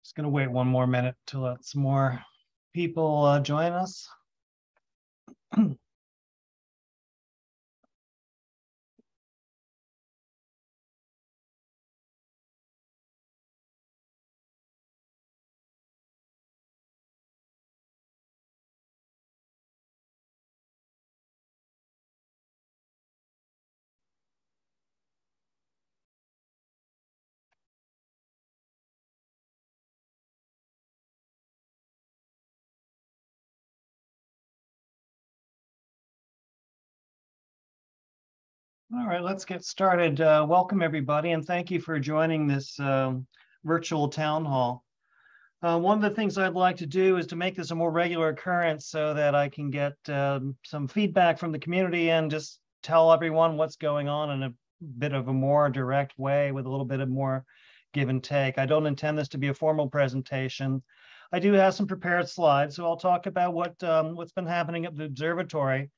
Just going to wait one more minute to let some more people join us. All right, let's get started. Welcome, everybody, and thank you for joining this virtual town hall. One of the things I'd like to do is to make this a more regular occurrence so that I can get some feedback from the community and just tell everyone what's going on in a bit of a more direct way with a little bit of more give and take. I don't intend this to be a formal presentation. I do have some prepared slides, so I'll talk about what's been happening at the observatory.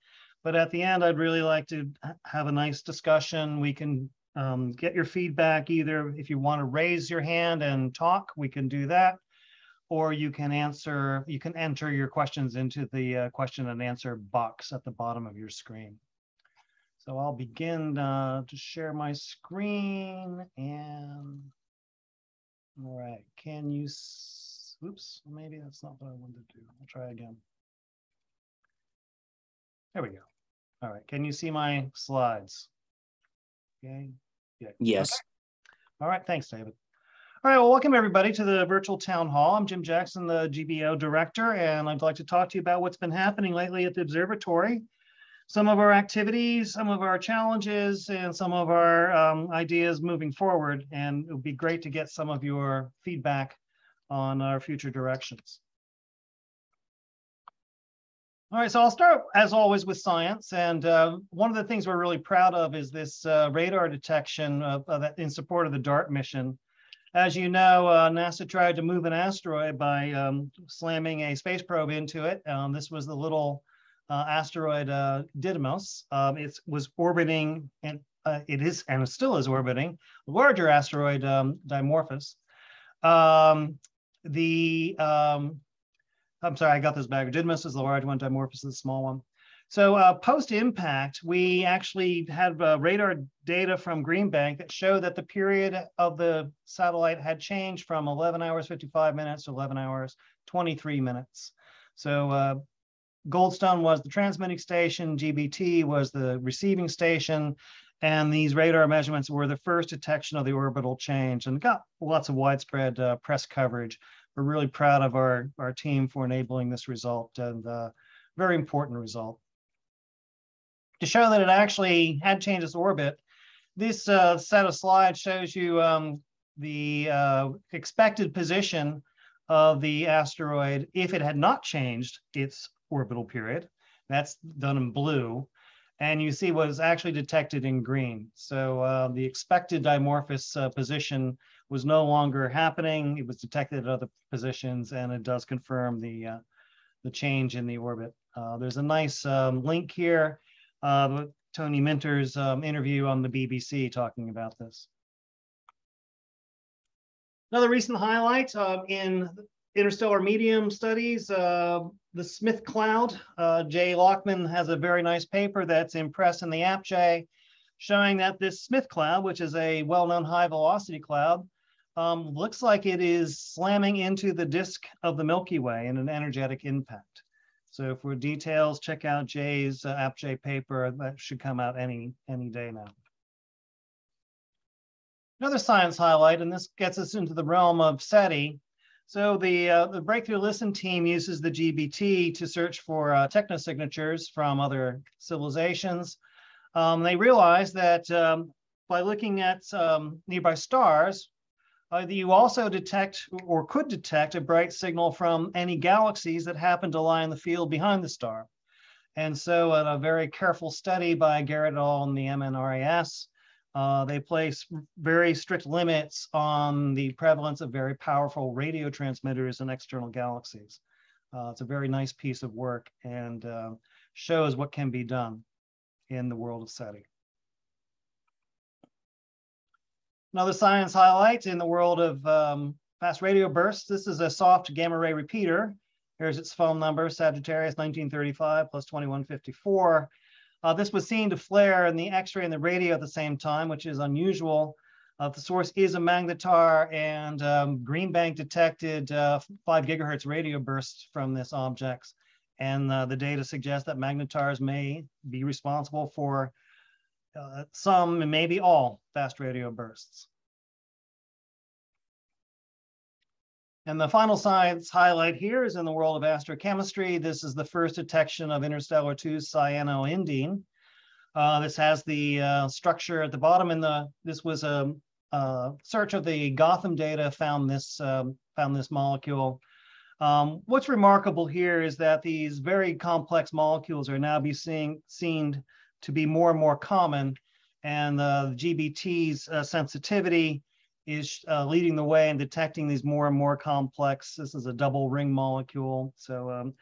But at the end, I'd really like to have a nice discussion. We can get your feedback either if you want to raise your hand and talk, we can do that, or you can enter your questions into the question and answer box at the bottom of your screen. So I'll begin to share my screen and, all right, can you, oops, maybe that's not what I wanted to do. I'll try again. There we go. All right, can you see my slides? Okay. Yeah. Yes. Okay. All right, thanks, David. All right, well, welcome everybody to the virtual town hall. I'm Jim Jackson, the GBO director, and I'd like to talk to you about what's been happening lately at the observatory, some of our activities, some of our challenges, and some of our ideas moving forward. And it would be great to get some of your feedback on our future directions. All right, so I'll start, as always, with science. And one of the things we're really proud of is this radar detection in support of the DART mission. As you know, NASA tried to move an asteroid by slamming a space probe into it. This was the little asteroid Didymos. It was orbiting, and it still is orbiting, a larger asteroid Dimorphos. I'm sorry, I got this back. Didymos is the large one, Dimorphos is the small one. So post-impact, we actually had radar data from Green Bank that showed that the period of the satellite had changed from 11 hours, 55 minutes to 11 hours, 23 minutes. So Goldstone was the transmitting station, GBT was the receiving station, and these radar measurements were the first detection of the orbital change and got lots of widespread press coverage. We're really proud of our team for enabling this result, and very important result. To show that it actually had changed its orbit, this set of slides shows you the expected position of the asteroid if it had not changed its orbital period. That's done in blue. And you see what is actually detected in green. So the expected Dimorphos position was no longer happening. It was detected at other positions, and it does confirm the change in the orbit. There's a nice link here, Tony Minter's interview on the BBC talking about this. Another recent highlight in interstellar medium studies, the Smith cloud. Jay Lockman has a very nice paper that's in press in the APJ showing that this Smith cloud, which is a well-known high velocity cloud, looks like it is slamming into the disk of the Milky Way in an energetic impact. So for details, check out Jay's APJ paper. That should come out any day now. Another science highlight, and this gets us into the realm of SETI. So the Breakthrough Listen team uses the GBT to search for technosignatures from other civilizations. They realized that by looking at nearby stars, you also detect or could detect a bright signal from any galaxies that happen to lie in the field behind the star. And so a very careful study by Garrett et al. And the MNRAS, they place very strict limits on the prevalence of very powerful radio transmitters in external galaxies. It's a very nice piece of work and shows what can be done in the world of SETI. Another science highlight in the world of fast radio bursts. This is a soft gamma ray repeater. Here's its phone number, Sagittarius 1935 plus 2154. This was seen to flare in the X-ray and the radio at the same time, which is unusual. The source is a magnetar, and Green Bank detected 5 gigahertz radio bursts from this object. And the data suggests that magnetars may be responsible for some and maybe all fast radio bursts. And the final science highlight here is in the world of astrochemistry. This is the first detection of interstellar 2 cyanoindene. This has the structure at the bottom. This was a search of the Gotham data found this molecule. What's remarkable here is that these very complex molecules are now seen to be more and more common, and the GBT's sensitivity is leading the way in detecting these more and more complex. This is a double ring molecule. So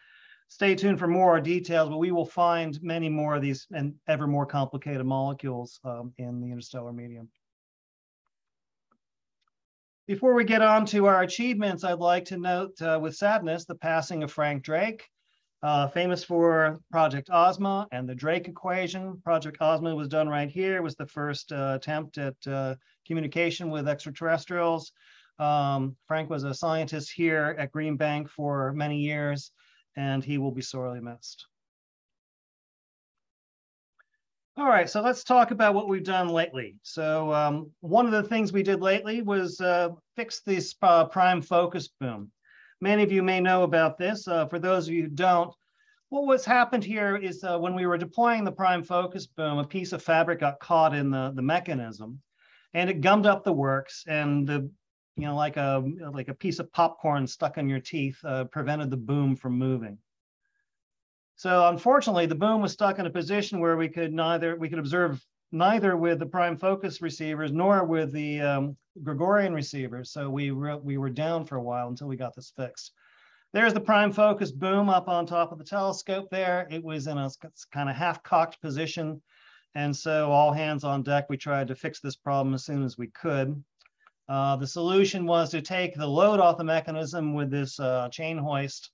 stay tuned for more details, but we will find many more of these and ever more complicated molecules in the interstellar medium. Before we get on to our achievements, I'd like to note with sadness the passing of Frank Drake, famous for Project Ozma and the Drake equation. Project Ozma was done right here. It was the first attempt at communication with extraterrestrials. Frank was a scientist here at Green Bank for many years, and he will be sorely missed. All right, so let's talk about what we've done lately. So one of the things we did lately was fix this prime focus boom. Many of you may know about this. For those of you who don't, what's happened here is when we were deploying the prime focus boom, a piece of fabric got caught in the mechanism, and it gummed up the works, and like a piece of popcorn stuck in your teeth prevented the boom from moving. So unfortunately, the boom was stuck in a position where we could observe neither with the prime focus receivers nor with the Gregorian receivers. So we were down for a while until we got this fixed. There's the prime focus boom up on top of the telescope there. It was in a kind of half-cocked position. And so all hands on deck, we tried to fix this problem as soon as we could. The solution was to take the load off the mechanism with this chain hoist.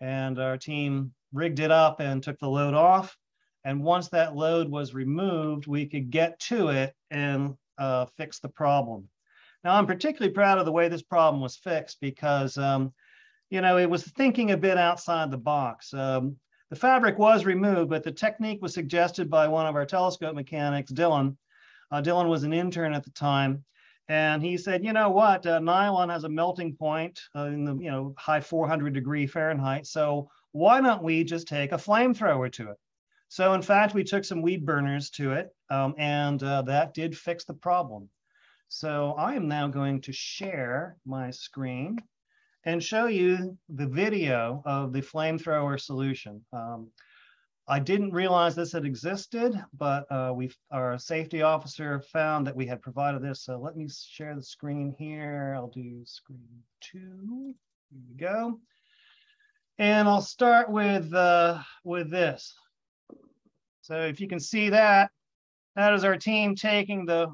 And our team rigged it up and took the load off. And once that load was removed, we could get to it and fix the problem. Now, I'm particularly proud of the way this problem was fixed because, it was thinking a bit outside the box. The fabric was removed, but the technique was suggested by one of our telescope mechanics, Dylan. Dylan was an intern at the time. And he said, you know what, nylon has a melting point in the high 400 Fahrenheit. So why don't we just take a flamethrower to it? So in fact, we took some weed burners to it, and that did fix the problem. So I am now going to share my screen and show you the video of the flamethrower solution. I didn't realize this had existed, but our safety officer found that we had provided this. So let me share the screen here. I'll do screen 2. Here we go. And I'll start with this. So if you can see that, that is our team taking the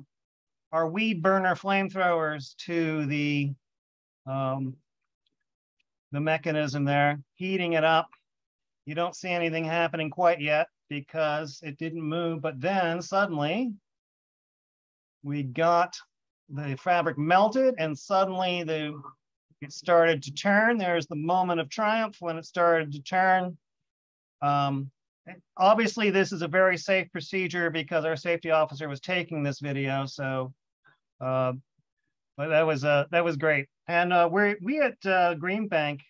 our weed burner flamethrowers to the mechanism there, heating it up. You don't see anything happening quite yet because it didn't move, but then suddenly we got the fabric melted and suddenly it started to turn. There's the moment of triumph when it started to turn. Obviously, this is a very safe procedure because our safety officer was taking this video. So, but that was great. And we at Green Bank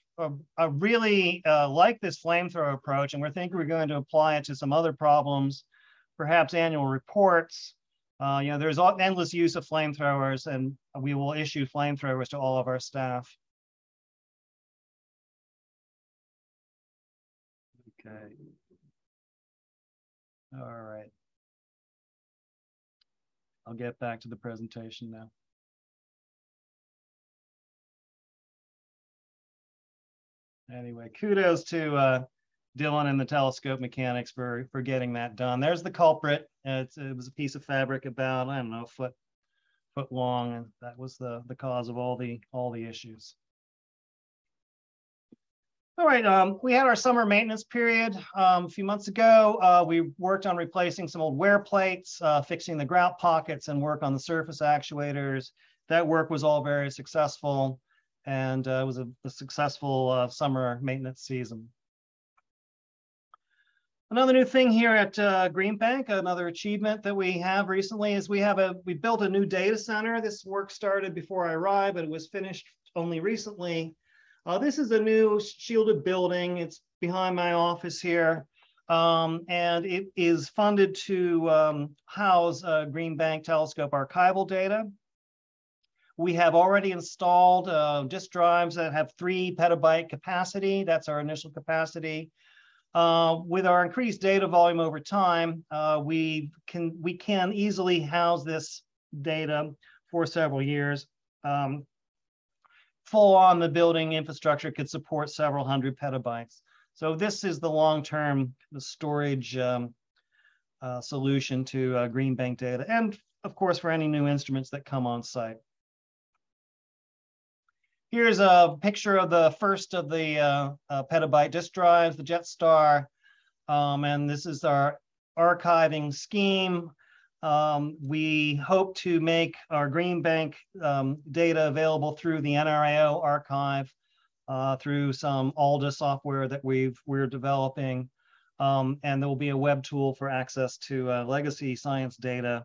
really like this flamethrower approach, and we're thinking we're going to apply it to some other problems, perhaps annual reports. There's endless use of flamethrowers, and we will issue flamethrowers to all of our staff. Okay. All right. I'll get back to the presentation now. Anyway, kudos to Dylan and the telescope mechanics for getting that done. There's the culprit. It was a piece of fabric about, I don't know, a foot long, and that was the cause of all the issues. All right, we had our summer maintenance period a few months ago. We worked on replacing some old wear plates, fixing the grout pockets, and work on the surface actuators. That work was all very successful, and it was a successful summer maintenance season. Another new thing here at Green Bank, another achievement that we have recently is we built a new data center. This work started before I arrived, but it was finished only recently. This is a new shielded building. It's behind my office here, and it is funded to house Green Bank telescope archival data. We have already installed disk drives that have 3 petabyte capacity. That's our initial capacity. With our increased data volume over time, we can easily house this data for several years. Full on, the building infrastructure could support several hundred petabytes. So this is the long-term storage solution to Green Bank data, and of course for any new instruments that come on site. Here's a picture of the first of the petabyte disk drives, the Jetstar, and this is our archiving scheme. We hope to make our Green Bank data available through the NRAO archive, through some ALDA software that we're developing, and there will be a web tool for access to legacy science data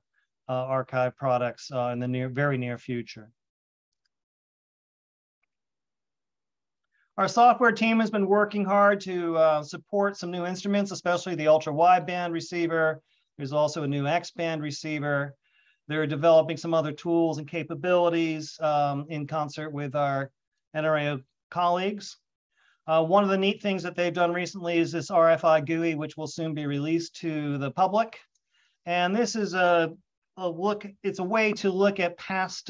archive products in the very near future. Our software team has been working hard to support some new instruments, especially the ultra-wideband receiver. There's also a new X-band receiver. They're developing some other tools and capabilities in concert with our NRAO colleagues. One of the neat things that they've done recently is this RFI GUI, which will soon be released to the public. And this is it's a way to look at past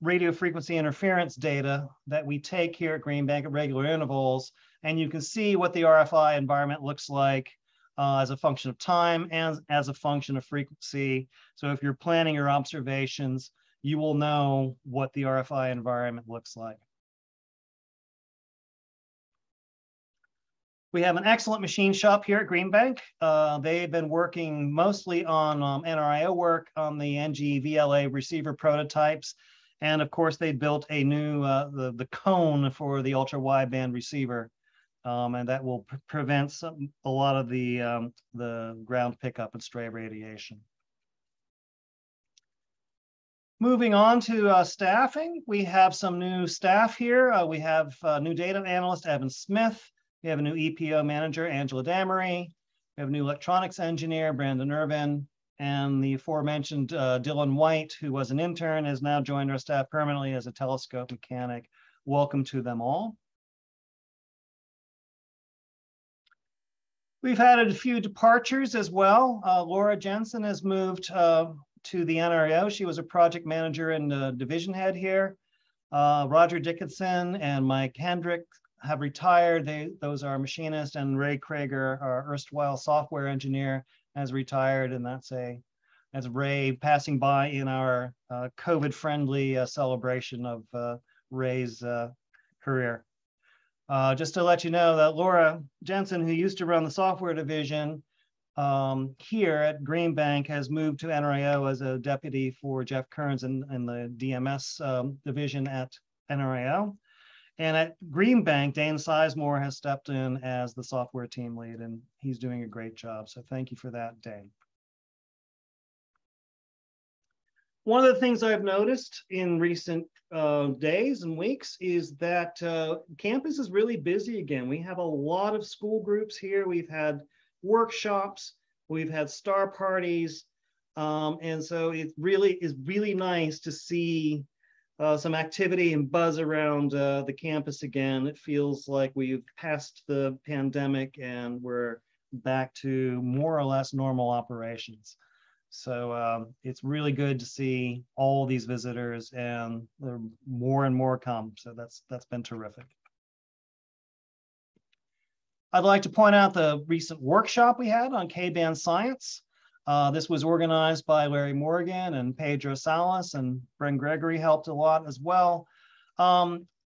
radio frequency interference data that we take here at Green Bank at regular intervals. And you can see what the RFI environment looks like as a function of time and as a function of frequency. So if you're planning your observations, you will know what the RFI environment looks like. We have an excellent machine shop here at Green Bank. They've been working mostly on NRAO work on the NG-VLA receiver prototypes. And of course, they built a new, the cone for the ultra-wideband receiver. And that will prevent a lot of the ground pickup and stray radiation. Moving on to staffing, we have some new staff here. We have new data analyst, Evan Smith. We have a new EPO manager, Angela Damery. We have a new electronics engineer, Brandon Irvin. And the aforementioned Dylan White, who was an intern, has now joined our staff permanently as a telescope mechanic. Welcome to them all. We've had a few departures as well. Laura Jensen has moved to the NRAO. She was a project manager and division head here. Roger Dickinson and Mike Hendrick have retired. Those are machinists, and Ray Krager, our erstwhile software engineer, has retired, and that's a That's Ray passing by in our COVID-friendly celebration of Ray's career. Just to let you know that Laura Jensen, who used to run the software division here at Green Bank, has moved to NRAO as a deputy for Jeff Kearns in the DMS division at NRAO. And at Green Bank, Dane Sizemore has stepped in as the software team lead, and he's doing a great job. So thank you for that, Dane. One of the things I've noticed in recent days and weeks is that campus is really busy again. We have a lot of school groups here. We've had workshops, we've had star parties, and so it really is really nice to see some activity and buzz around the campus again. It feels like we've passed the pandemic and we're back to more or less normal operations. So it's really good to see all these visitors, and there are more and more come. So that's been terrific. I'd like to point out the recent workshop we had on K-band science. This was organized by Larry Morgan and Pedro Salas, and Bren Gregory helped a lot as well.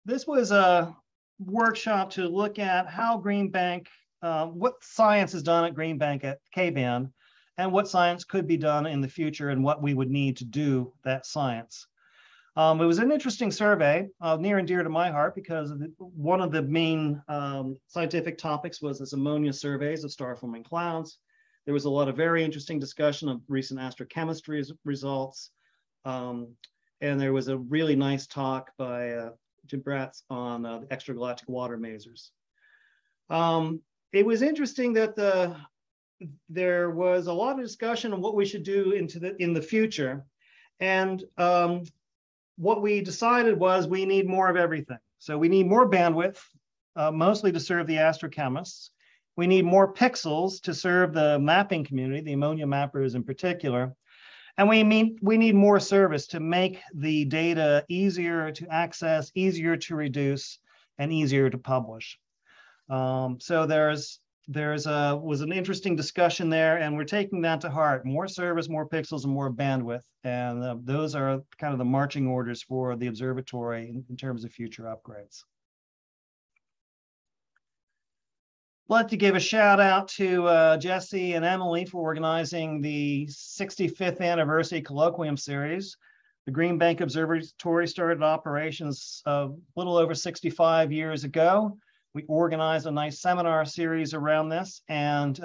This was a workshop to look at how Green Bank, what science is done at Green Bank at K-band, and what science could be done in the future and what we would need to do that science. It was an interesting survey, near and dear to my heart, because one of the main scientific topics was this ammonia surveys of star-forming clouds. There was a lot of very interesting discussion of recent astrochemistry results. And there was a really nice talk by Jim Bratz on the extragalactic water masers. It was interesting that there was a lot of discussion on what we should do in the future. And what we decided was we need more of everything. So we need more bandwidth, mostly to serve the astrochemists. We need more pixels to serve the mapping community, the ammonia mappers in particular. And we need more service to make the data easier to access, easier to reduce, and easier to publish. So was an interesting discussion there, and we're taking that to heart. More service, more pixels, and more bandwidth. And those are kind of the marching orders for the observatory in terms of future upgrades. I'd like to give a shout out to Jesse and Emily for organizing the 65th anniversary colloquium series. The Green Bank Observatory started operations a little over 65 years ago. We organized a nice seminar series around this and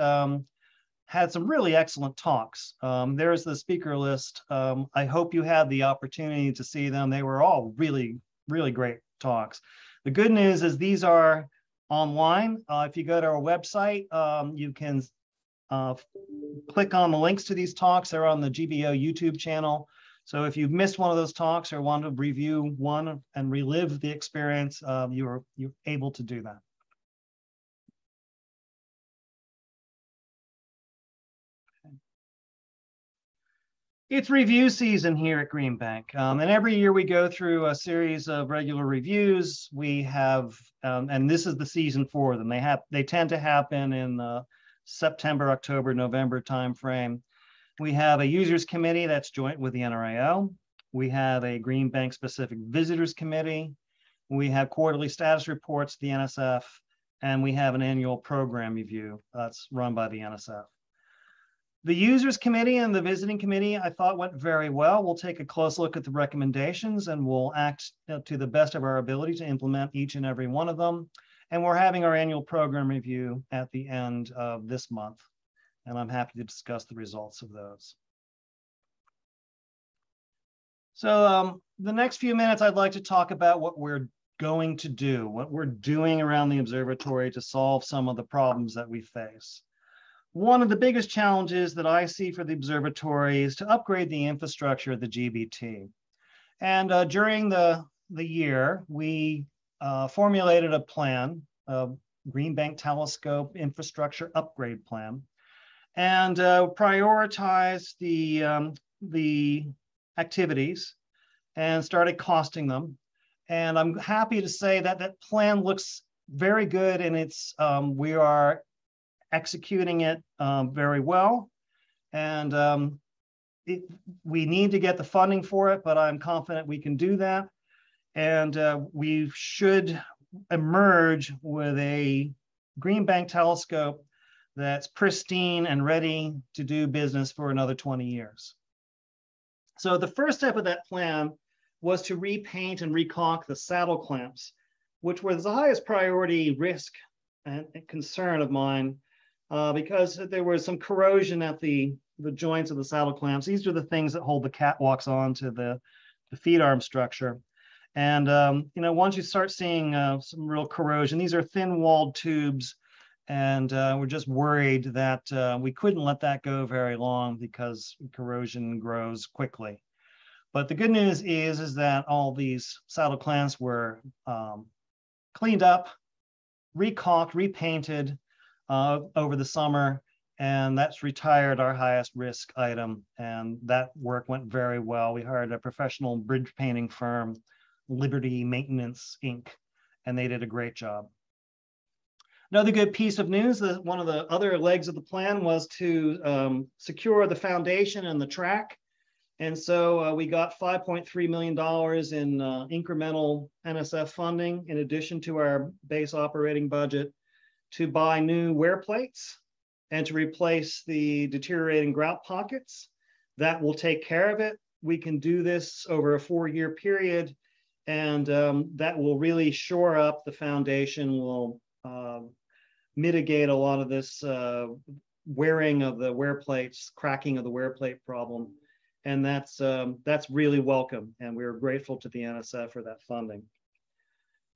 had some really excellent talks. There's the speaker list. I hope you had the opportunity to see them. They were all really, really great talks. The good news is these are online. If you go to our website, you can click on the links to these talks. They're on the GBO YouTube channel. So if you've missed one of those talks or want to review one and relive the experience, you're able to do that. It's review season here at Green Bank. And every year we go through a series of regular reviews. We have, and this is the season for them. They tend to happen in the September, October, November timeframe. We have a users committee that's joint with the NRAO. We have a Green Bank specific visitors committee. We have quarterly status reports to the NSF, and we have an annual program review that's run by the NSF. The users committee and the visiting committee, I thought, went very well. We'll take a close look at the recommendations and we'll act to the best of our ability to implement each and every one of them. And we're having our annual program review at the end of this month. And I'm happy to discuss the results of those. So the next few minutes, I'd like to talk about what we're going to do, what we're doing around the observatory to solve some of the problems that we face. One of the biggest challenges that I see for the observatory is to upgrade the infrastructure of the GBT. And during the year, we formulated a plan, a Green Bank Telescope Infrastructure Upgrade Plan, and prioritized the activities and started costing them. And I'm happy to say that that plan looks very good, and we are executing it very well. And we need to get the funding for it, but I'm confident we can do that. And we should emerge with a green bank telescope that's pristine and ready to do business for another 20 years. So the first step of that plan was to repaint and recaulk the saddle clamps, which was the highest priority risk and concern of mine, because there was some corrosion at the joints of the saddle clamps. These are the things that hold the catwalks on to the feed arm structure. And you know, once you start seeing some real corrosion, these are thin-walled tubes, and we're just worried that we couldn't let that go very long because corrosion grows quickly. But the good news is that all these saddle clamps were cleaned up, recaulked, repainted over the summer, and that's retired our highest risk item. And that work went very well. We hired a professional bridge painting firm, Liberty Maintenance Inc., and they did a great job. Another good piece of news, that one of the other legs of the plan was to secure the foundation and the track. And so we got $5.3 million in incremental NSF funding, in addition to our base operating budget, to buy new wear plates and to replace the deteriorating grout pockets. That will take care of it. We can do this over a 4-year period, and that will really shore up the foundation, will mitigate a lot of this wearing of the wear plates, cracking of the wear plate problem. And that's really welcome, and we're grateful to the NSF for that funding.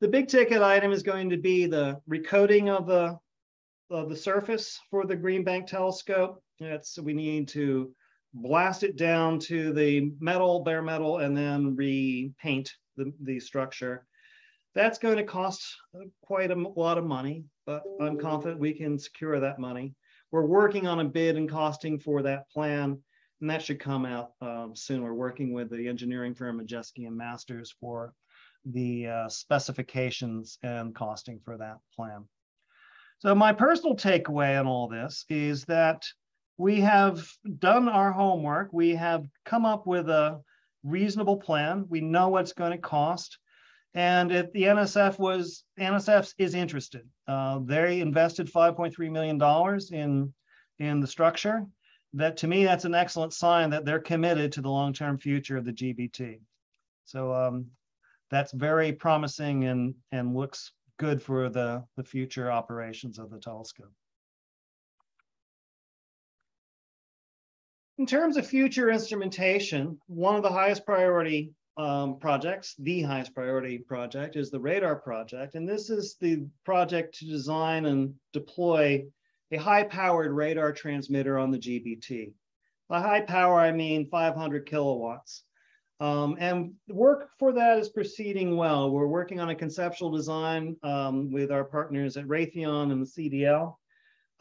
The big ticket item is going to be the recoating of the surface for the green bank telescope. We need to blast it down to the metal, bare metal, and then repaint the structure. That's going to cost quite a lot of money, but I'm confident we can secure that money. We're working on a bid and costing for that plan, and that should come out soon. We're working with the engineering firm Majeski and Masters for the specifications and costing for that plan. So my personal takeaway on all this is that we have done our homework. We have come up with a reasonable plan. We know what it's going to cost. And if the NSF is interested. They invested $5.3 million in the structure. That, to me, that's an excellent sign that they're committed to the long-term future of the GBT. So that's very promising and looks good for the future operations of the telescope. In terms of future instrumentation, one of the highest priority projects, the highest priority project, is the radar project. And this is the project to design and deploy a high-powered radar transmitter on the GBT. By high power, I mean 500 kilowatts. And the work for that is proceeding well. We're working on a conceptual design with our partners at Raytheon and the CDL.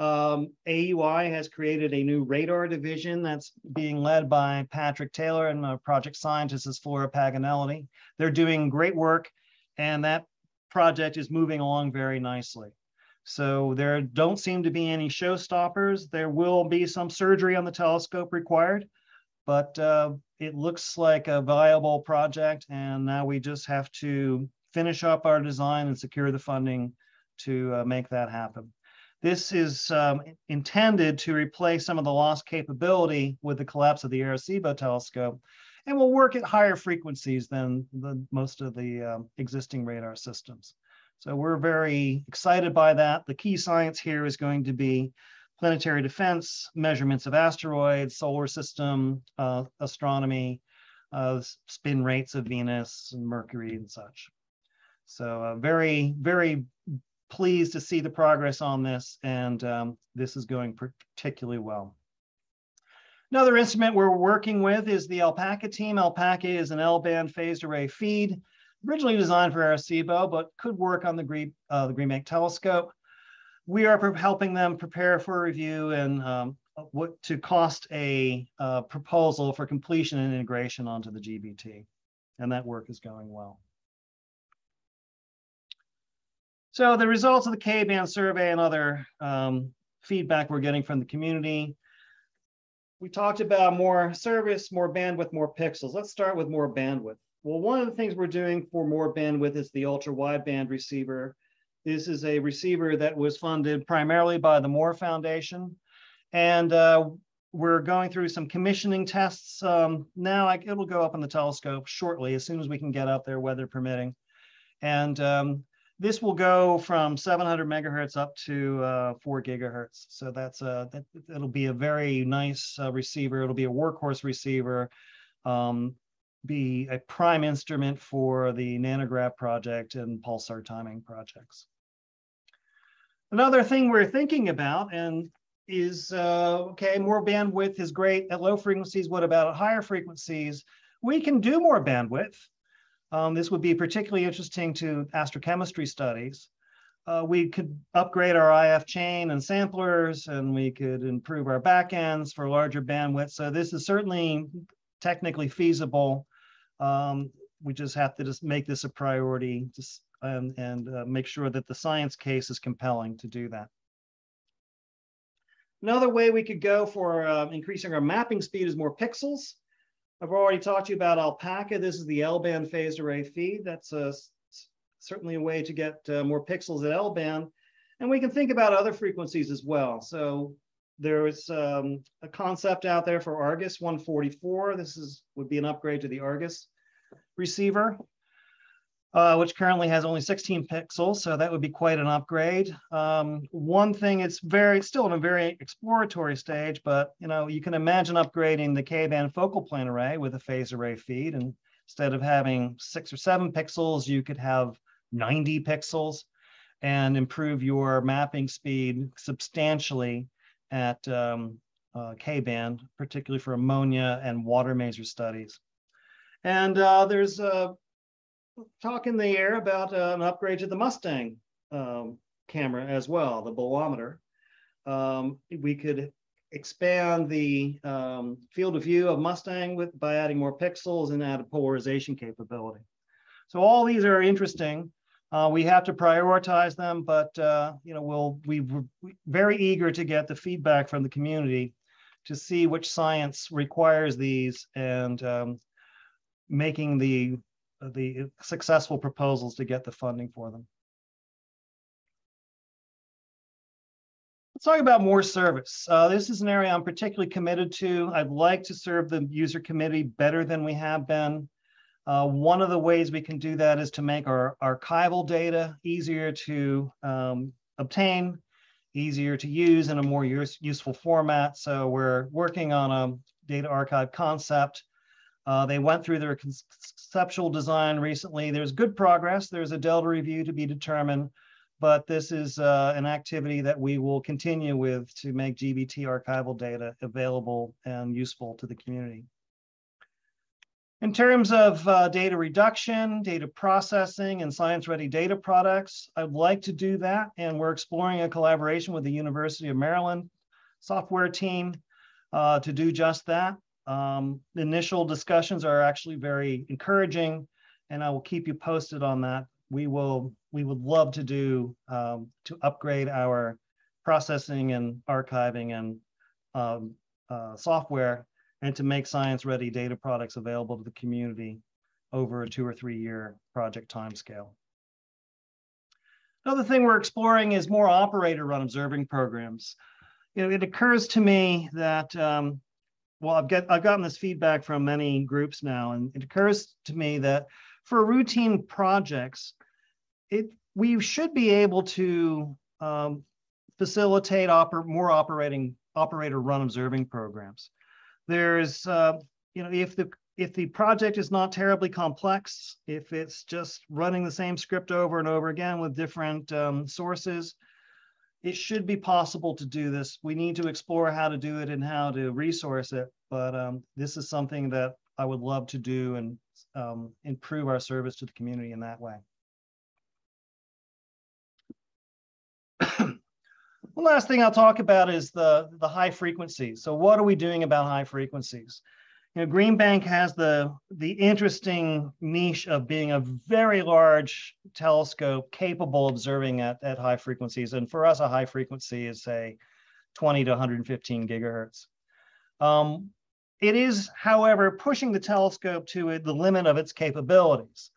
AUI has created a new radar division that's being led by Patrick Taylor, and the project scientist is Flora Paganelli. They're doing great work, and that project is moving along very nicely. So there don't seem to be any showstoppers. There will be some surgery on the telescope required, but it looks like a viable project, and now we just have to finish up our design and secure the funding to make that happen. This is intended to replace some of the lost capability with the collapse of the Arecibo telescope, and will work at higher frequencies than most of the existing radar systems. So we're very excited by that. The key science here is going to be planetary defense, measurements of asteroids, solar system, astronomy, spin rates of Venus and Mercury and such. So very, very pleased to see the progress on this, and this is going particularly well. Another instrument we're working with is the ALPACA team. ALPACA is an L-band phased array feed, originally designed for Arecibo, but could work on the Green Bank telescope. We are helping them prepare for review and what to cost a proposal for completion and integration onto the GBT, and that work is going well. So the results of the K-band survey and other feedback we're getting from the community, we talked about more service, more bandwidth, more pixels. Let's start with more bandwidth. Well, one of the things we're doing for more bandwidth is the ultra wideband receiver. This is a receiver that was funded primarily by the Moore Foundation. And we're going through some commissioning tests. Now it'll go up on the telescope shortly, as soon as we can get up there, weather permitting. And this will go from 700 megahertz up to 4 gigahertz. So it'll be a very nice receiver. It'll be a workhorse receiver, be a prime instrument for the nanograph project and pulsar timing projects. Another thing we're thinking about is, okay, more bandwidth is great at low frequencies. What about at higher frequencies? We can do more bandwidth. This would be particularly interesting to astrochemistry studies. We could upgrade our IF chain and samplers, and we could improve our backends for larger bandwidth. So this is certainly technically feasible. We just have to make this a priority and make sure that the science case is compelling to do that. Another way we could go for increasing our mapping speed is more pixels. I've already talked to you about ALPACA. This is the L-band phased array feed. That's certainly a way to get more pixels at L-band. And we can think about other frequencies as well. So there is a concept out there for Argus 144. This would be an upgrade to the Argus receiver, which currently has only 16 pixels. So that would be quite an upgrade. One thing, it's still in a very exploratory stage, but you can imagine upgrading the K-band focal plane array with a phased array feed. And instead of having 6 or 7 pixels, you could have 90 pixels and improve your mapping speed substantially at K-band, particularly for ammonia and water maser studies. And there's talk in the air about an upgrade to the Mustang camera as well, the bolometer. We could expand the field of view of Mustang by adding more pixels and add a polarization capability. So all these are interesting. We have to prioritize them, but we're very eager to get the feedback from the community to see which science requires these and making the successful proposals to get the funding for them. Let's talk about more service. This is an area I'm particularly committed to. I'd like to serve the user committee better than we have been. One of the ways we can do that is to make our archival data easier to obtain, easier to use in a more useful format. So we're working on a data archive concept. They went through their conceptual design recently. There's good progress. There's a Delta review to be determined, but this is an activity that we will continue with to make GBT archival data available and useful to the community. In terms of data reduction, data processing, and science-ready data products, I'd like to do that, and we're exploring a collaboration with the University of Maryland software team to do just that. The initial discussions are actually very encouraging, and I will keep you posted on that. We would love to do to upgrade our processing and archiving and software, and to make science-ready data products available to the community over a 2 or 3 year project timescale. Another thing we're exploring is more operator-run observing programs. It occurs to me that well, I've gotten this feedback from many groups now, and it occurs to me that for routine projects, we should be able to facilitate more operator-run observing programs. There's, if the project is not terribly complex, if it's just running the same script over and over again with different sources, it should be possible to do this. We need to explore how to do it and how to resource it, but this is something that I would love to do and improve our service to the community in that way. One last thing I'll talk about is the high frequencies. So what are we doing about high frequencies? Green Bank has the interesting niche of being a very large telescope capable of observing at high frequencies. And for us, a high frequency is, say, 20 to 115 gigahertz. It is, however, pushing the telescope to the limit of its capabilities.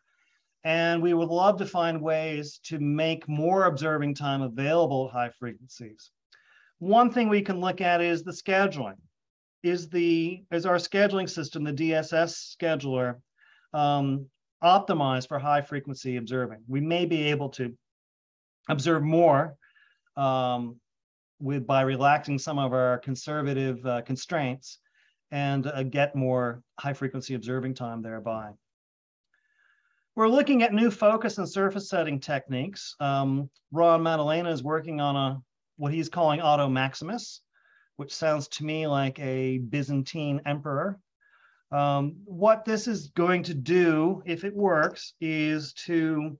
And we would love to find ways to make more observing time available at high frequencies. One thing we can look at is the scheduling. Is our scheduling system, the DSS scheduler, optimized for high frequency observing? We may be able to observe more by relaxing some of our conservative constraints and get more high frequency observing time thereby. We're looking at new focus and surface setting techniques. Ron Maddalena is working on what he's calling Auto Maximus, which sounds to me like a Byzantine emperor. What this is going to do, if it works, is to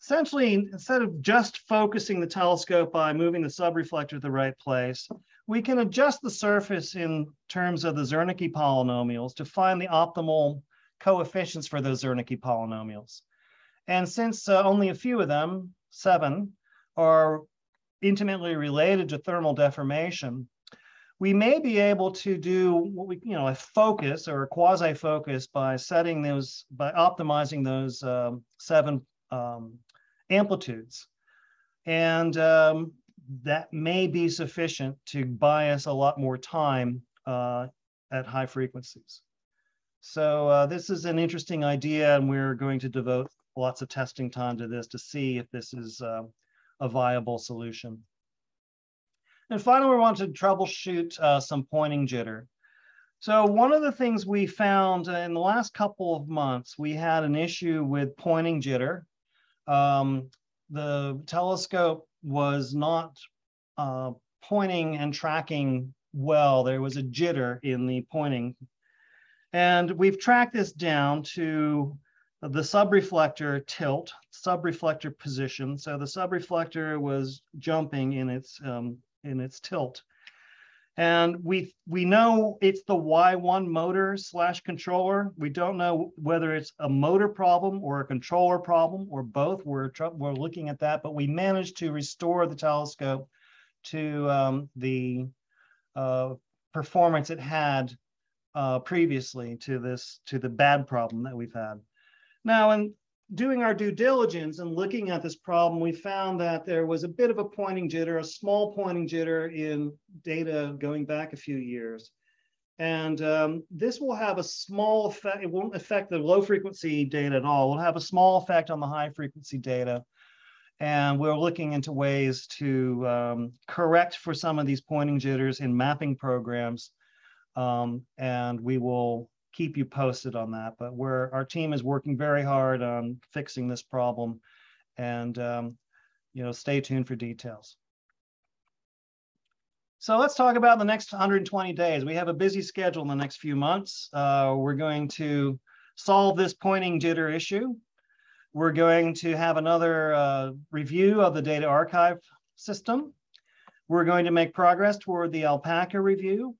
essentially, instead of just focusing the telescope by moving the subreflector to the right place, we can adjust the surface in terms of the Zernike polynomials to find the optimal coefficients for those Zernike polynomials. And since only a few of them, 7, are intimately related to thermal deformation, we may be able to do what we, a focus or a quasi-focus by optimizing those 7 amplitudes. And that may be sufficient to buy us a lot more time at high frequencies. So this is an interesting idea, and we're going to devote lots of testing time to this to see if this is a viable solution. And finally, we want to troubleshoot some pointing jitter. So one of the things we found in the last couple of months, we had an issue with pointing jitter. The telescope was not pointing and tracking well. There was a jitter in the pointing. And we've tracked this down to the subreflector tilt, subreflector position. So the subreflector was jumping in its tilt. And we know it's the Y1 motor / controller. We don't know whether it's a motor problem or a controller problem or both. We're looking at that, but we managed to restore the telescope to the performance it had previously to the bad problem that we've had. Now, in doing our due diligence and looking at this problem, we found that there was a bit of a pointing jitter, a small pointing jitter in data going back a few years. And this will have a small effect. It won't affect the low frequency data at all. It'll have a small effect on the high frequency data. And we're looking into ways to correct for some of these pointing jitters in mapping programs. And we will keep you posted on that, but our team is working very hard on fixing this problem, and stay tuned for details. So let's talk about the next 120 days. We have a busy schedule in the next few months. We're going to solve this pointing jitter issue. We're going to have another review of the data archive system. We're going to make progress toward the ALPACA review.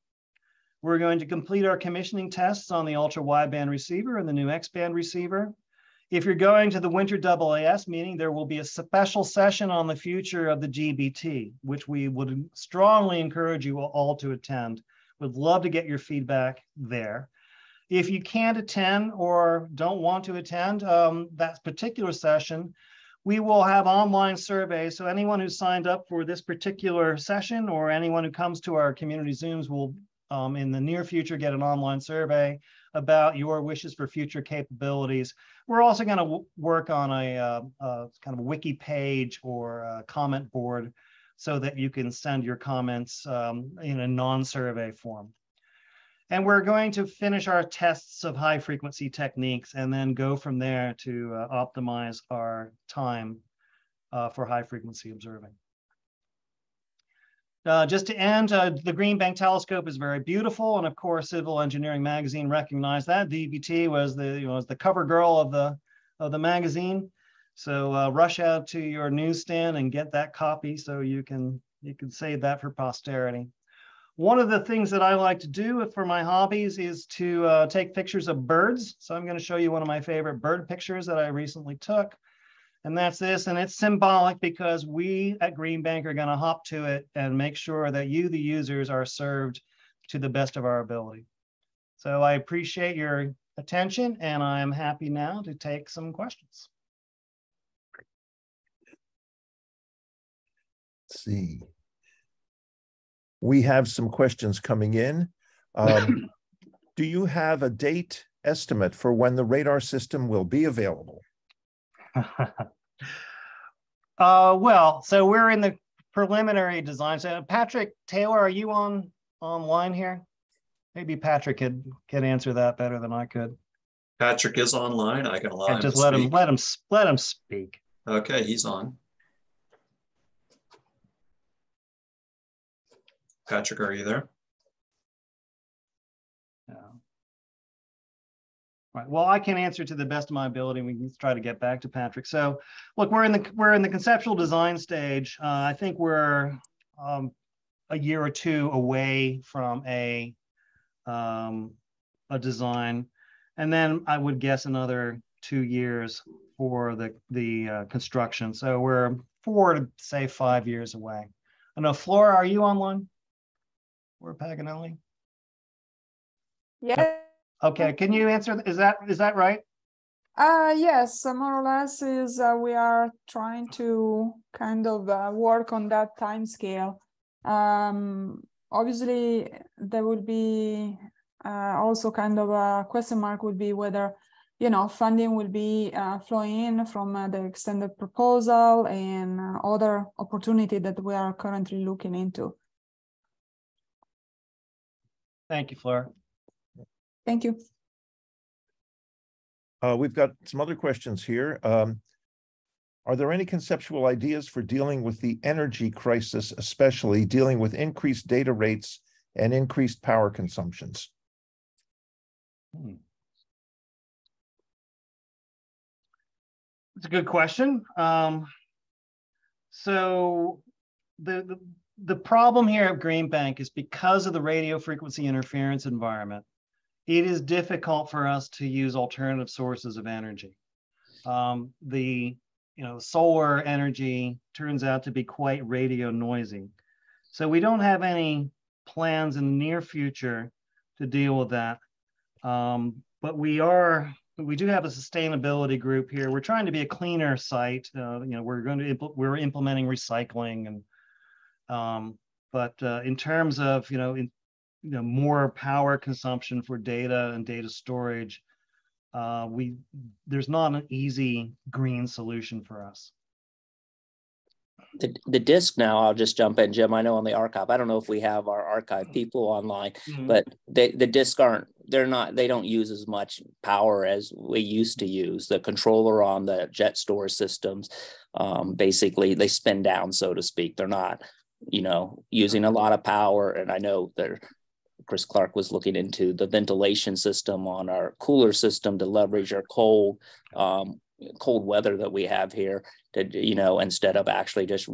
We're going to complete our commissioning tests on the ultra wideband receiver and the new X-band receiver. If you're going to the winter AAS meeting, there will be a special session on the future of the GBT, which we would strongly encourage you all to attend. We'd love to get your feedback there. If you can't attend or don't want to attend that particular session, we will have online surveys. So anyone who signed up for this particular session or anyone who comes to our community Zooms will in the near future get an online survey about your wishes for future capabilities. We're also going to work on a kind of a wiki page or a comment board so that you can send your comments in a non-survey form. And we're going to finish our tests of high frequency techniques and then go from there to optimize our time for high frequency observing. Just to end, the Green Bank telescope is very beautiful, and of course, Civil Engineering Magazine recognized that. DVT was the cover girl of the magazine. So rush out to your newsstand and get that copy so you can save that for posterity. One of the things that I like to do for my hobbies is to take pictures of birds. So I'm going to show you one of my favorite bird pictures that I recently took. And that's this, and it's symbolic because we at Green Bank are going to hop to it and make sure that you, the users, are served to the best of our ability. So I appreciate your attention, and I'm happy now to take some questions. Let's see. We have some questions coming in. Do you have a date estimate for when the radar system will be available? Well, so we're in the preliminary design. So Patrick Taylor, are you online here? Maybe Patrick could answer that better than I could. Patrick is online. I can allow him just to speak. Let him speak. Okay, he's on. Patrick, are you there? No. Right. Well, I can answer to the best of my ability. We can try to get back to Patrick. So, look, we're in the conceptual design stage. I think we're a year or two away from a design, and then I would guess another 2 years for the construction. So we're 4 to say 5 years away. I know, Flora, are you online? Or Paganelli? Yeah. Okay, can you answer? Is that right? Yes, more or less is we are trying to kind of work on that time scale. Obviously, there will be also kind of a question mark would be whether, you know, funding will be flowing in from the extended proposal and other opportunity that we are currently looking into. Thank you, Flora. Thank you. We've got some other questions here. Are there any conceptual ideas for dealing with the energy crisis, especially dealing with increased data rates and increased power consumptions? That's a good question. So the problem here at Green Bank is because of the radio frequency interference environment, it is difficult for us to use alternative sources of energy. Solar energy turns out to be quite radio noisy. So we don't have any plans in the near future to deal with that. But we do have a sustainability group here. We're trying to be a cleaner site. We're implementing recycling, and but in terms of more power consumption for data and data storage, there's not an easy green solution for us. The disk now, I'll just jump in, Jim. I know on the archive, I don't know if we have our archive people online, but the disks they don't use as much power as we used to use. The controller on the jet storage systems, basically they spin down, so to speak. They're not, using a lot of power. And I know Chris Clark was looking into the ventilation system on our cooler system to leverage our cold weather that we have here to, instead of actually just,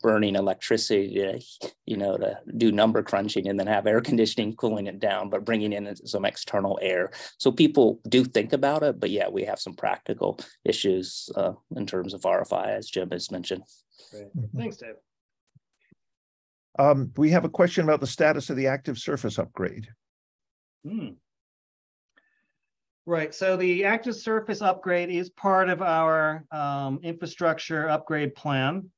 burning electricity to do number crunching and then have air conditioning cooling it down, but bringing in some external air. So people do think about it, but yeah, we have some practical issues in terms of RFI, as Jim has mentioned. Great. Thanks, Dave. We have a question about the status of the active surface upgrade. Right, so the active surface upgrade is part of our infrastructure upgrade plan.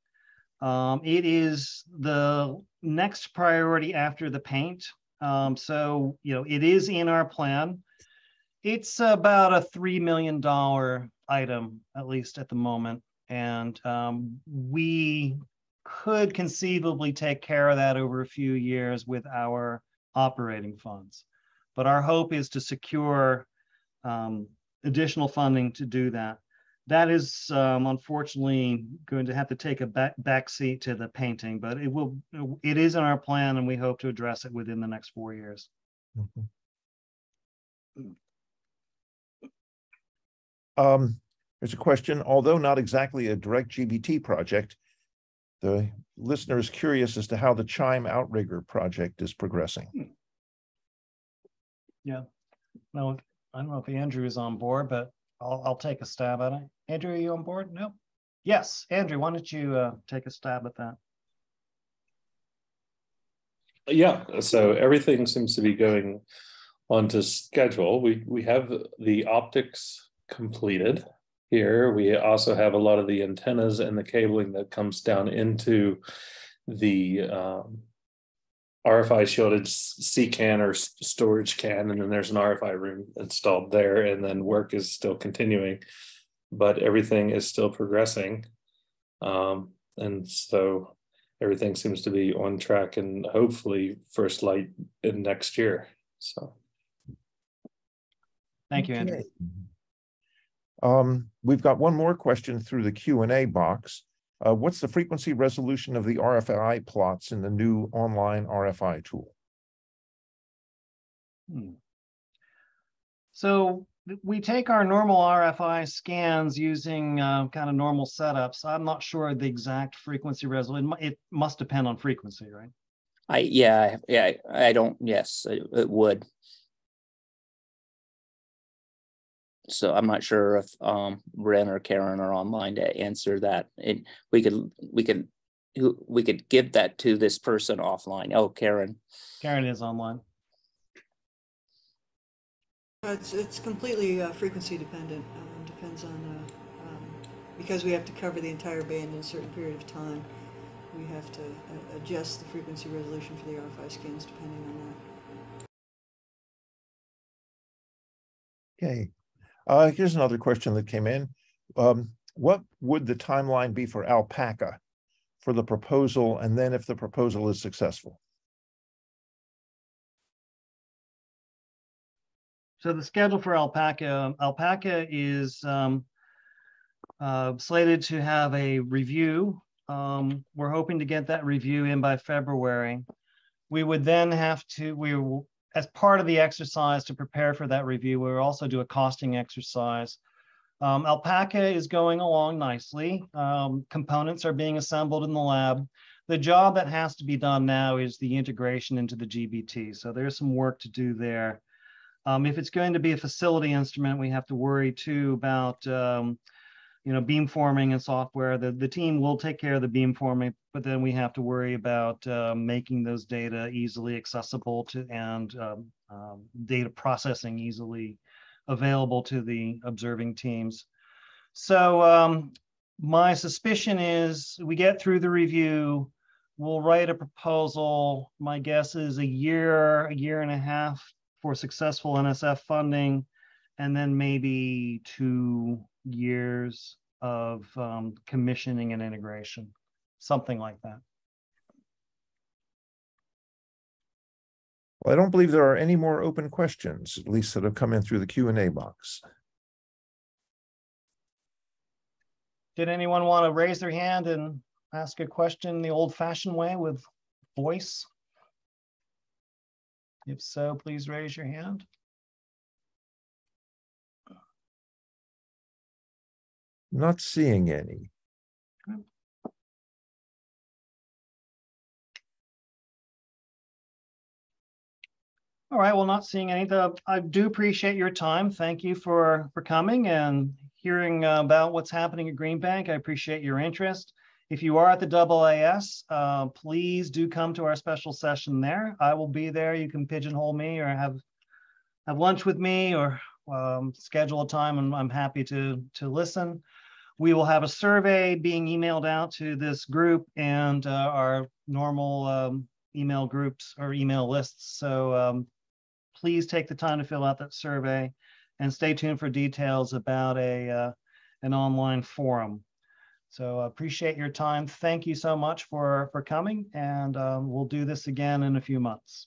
It is the next priority after the paint. So, it is in our plan. It's about a $3 million item, at least at the moment. And we could conceivably take care of that over a few years with our operating funds. But our hope is to secure additional funding to do that. That is unfortunately going to have to take a back seat to the painting, but it is in our plan, and we hope to address it within the next 4 years. There's a question, although not exactly a direct GBT project, the listener is curious as to how the Chime outrigger project is progressing. Yeah, no, I don't know if Andrew is on board, but I'll take a stab at it. Andrew, are you on board? No? Yes, Andrew, why don't you take a stab at that? Yeah, so everything seems to be going onto schedule. We have the optics completed here. We also have a lot of the antennas and the cabling that comes down into the RFI shielded CCAN or storage can, and then there's an RFI room installed there, and then work is still continuing, but everything is still progressing. And so everything seems to be on track, and hopefully first light in next year. So thank you, Andrew. We've got one more question through the Q&A box. What's the frequency resolution of the RFI plots in the new online RFI tool? So we take our normal RFI scans using kind of normal setups. I'm not sure the exact frequency resolution. It must depend on frequency, right? I don't, yes, it would. So I'm not sure if Ren or Karen are online to answer that. We could give that to this person offline. Oh, Karen. Karen is online. It's completely frequency dependent. Depends on because we have to cover the entire band in a certain period of time. We have to adjust the frequency resolution for the RFI scans depending on that. Okay. Here's another question that came in. What would the timeline be for ALPACA for the proposal, and then if the proposal is successful? So the schedule for ALPACA is slated to have a review. We're hoping to get that review in by February. We would then have to, as part of the exercise to prepare for that review, we'll also do a costing exercise. ALPACA is going along nicely. Components are being assembled in the lab. The job that has to be done now is the integration into the GBT. So there's some work to do there. If it's going to be a facility instrument, we have to worry too about beamforming and software. The team will take care of the beamforming, but then we have to worry about making those data easily accessible to and data processing easily available to the observing teams. So my suspicion is we get through the review, we'll write a proposal. My guess is a year and a half for successful NSF funding, and then maybe 2 years of commissioning and integration, something like that. Well, I don't believe there are any more open questions, at least that have come in through the Q&A box. Did anyone want to raise their hand and ask a question the old-fashioned way with voice? If so, please raise your hand. Not seeing any. Okay. All right, well, not seeing any. I do appreciate your time. Thank you for coming and hearing about what's happening at Green Bank. I appreciate your interest. If you are at the AAS, please do come to our special session there. I will be there. You can pigeonhole me or have lunch with me or schedule a time, and I'm happy to listen. We will have a survey being emailed out to this group and our normal email groups or email lists. So please take the time to fill out that survey and stay tuned for details about an online forum. So appreciate your time. Thank you so much for coming, and we'll do this again in a few months.